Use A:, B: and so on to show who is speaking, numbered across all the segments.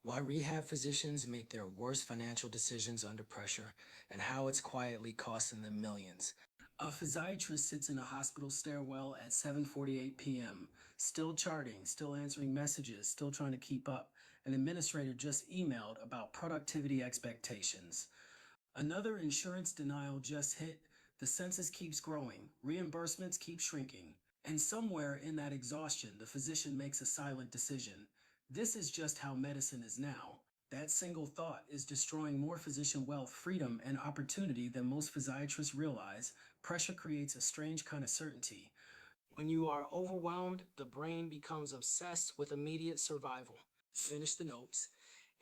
A: Why rehab physicians make their worst financial decisions under pressure, and how it's quietly costing them millions. A physiatrist sits in a hospital stairwell at 7:48 p.m., still charting, still answering messages, still trying to keep up. An administrator just emailed about productivity expectations. Another insurance denial just hit. The census keeps growing, reimbursements keep shrinking. And somewhere in that exhaustion, the physician makes a silent decision. This is just how medicine is now. That single thought is destroying more physician wealth, freedom, and opportunity than most physiatrists realize. Pressure creates a strange kind of certainty. When you are overwhelmed, the brain becomes obsessed with immediate survival. Finish the notes,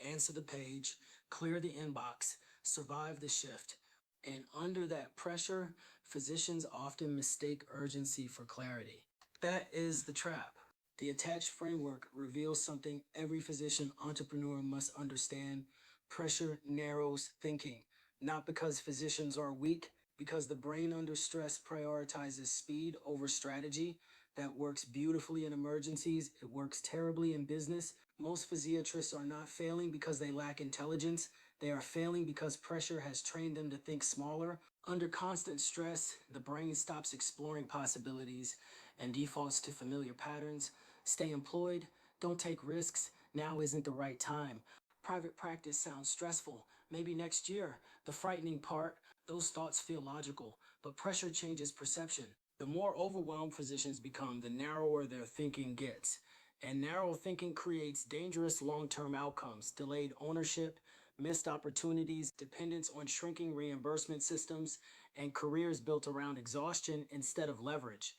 A: answer the page, clear the inbox, survive the shift. And under that pressure, physicians often mistake urgency for clarity. That is the trap. The attached framework reveals something every physician entrepreneur must understand. Pressure narrows thinking, not because physicians are weak, because the brain under stress prioritizes speed over strategy. That works beautifully in emergencies, it works terribly in business. Most physiatrists are not failing because they lack intelligence. They are failing because pressure has trained them to think smaller. Under constant stress, the brain stops exploring possibilities and defaults to familiar patterns. Stay employed, don't take risks, now isn't the right time. Private practice sounds stressful, maybe next year. The frightening part, those thoughts feel logical, but pressure changes perception. The more overwhelmed physicians become, the narrower their thinking gets. And narrow thinking creates dangerous long-term outcomes, delayed ownership, missed opportunities, dependence on shrinking reimbursement systems, and careers built around exhaustion instead of leverage.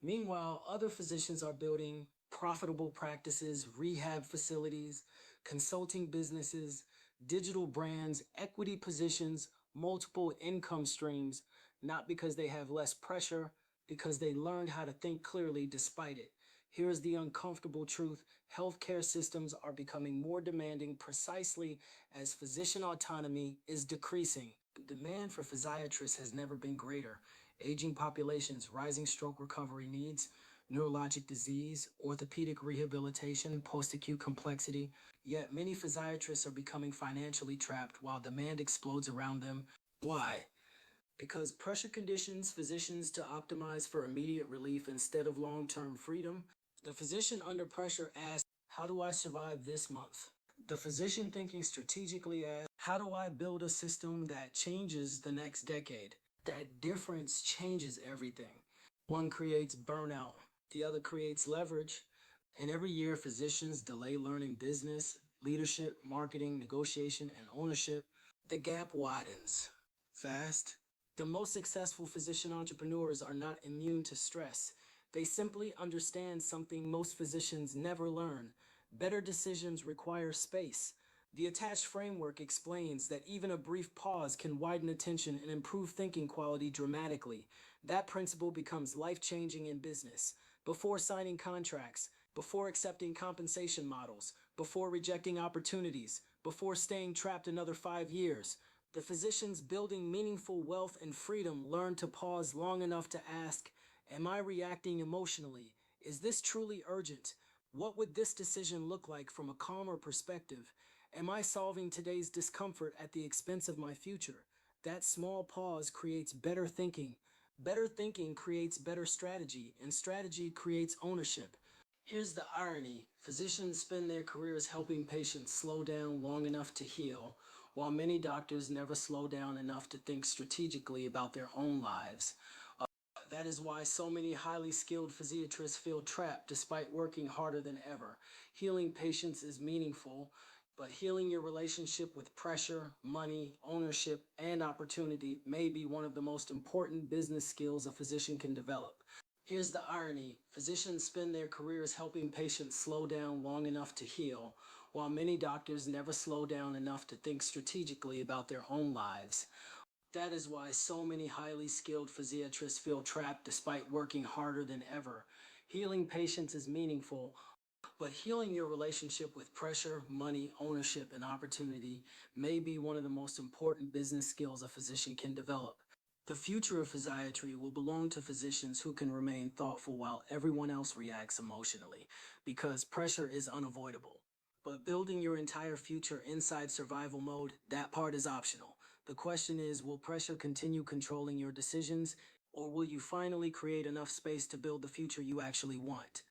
A: Meanwhile, other physicians are building profitable practices, rehab facilities, consulting businesses, digital brands, equity positions, multiple income streams, not because they have less pressure, because they learned how to think clearly despite it. Here's the uncomfortable truth. Healthcare systems are becoming more demanding precisely as physician autonomy is decreasing. The demand for physiatrists has never been greater. Aging populations, rising stroke recovery needs, neurologic disease, orthopedic rehabilitation, post-acute complexity. Yet many physiatrists are becoming financially trapped while demand explodes around them. Why? Because pressure conditions physicians to optimize for immediate relief instead of long-term freedom. The physician under pressure asks, how do I survive this month? The physician thinking strategically asks, how do I build a system that changes the next decade? That difference changes everything. One creates burnout, the other creates leverage. And every year, physicians delay learning business, leadership, marketing, negotiation, and ownership. The gap widens fast. The most successful physician entrepreneurs are not immune to stress. They simply understand something most physicians never learn. Better decisions require space. The attached framework explains that even a brief pause can widen attention and improve thinking quality dramatically. That principle becomes life-changing in business. Before signing contracts, before accepting compensation models, before rejecting opportunities, before staying trapped another 5 years, the physicians building meaningful wealth and freedom learn to pause long enough to ask, am I reacting emotionally? Is this truly urgent? What would this decision look like from a calmer perspective? Am I solving today's discomfort at the expense of my future? That small pause creates better thinking. Better thinking creates better strategy, and strategy creates ownership. Here's the irony. Physicians spend their careers helping patients slow down long enough to heal, while many doctors never slow down enough to think strategically about their own lives. That is why so many highly skilled physiatrists feel trapped despite working harder than ever. Healing patients is meaningful, but healing your relationship with pressure, money, ownership, and opportunity may be one of the most important business skills a physician can develop. Here's the irony. Physicians spend their careers helping patients slow down long enough to heal, while many doctors never slow down enough to think strategically about their own lives. That is why so many highly skilled physiatrists feel trapped despite working harder than ever. Healing patients is meaningful, but healing your relationship with pressure, money, ownership, and opportunity may be one of the most important business skills a physician can develop. The future of physiatry will belong to physicians who can remain thoughtful while everyone else reacts emotionally, because pressure is unavoidable. But building your entire future inside survival mode, that part is optional. The question is, will pressure continue controlling your decisions, or will you finally create enough space to build the future you actually want?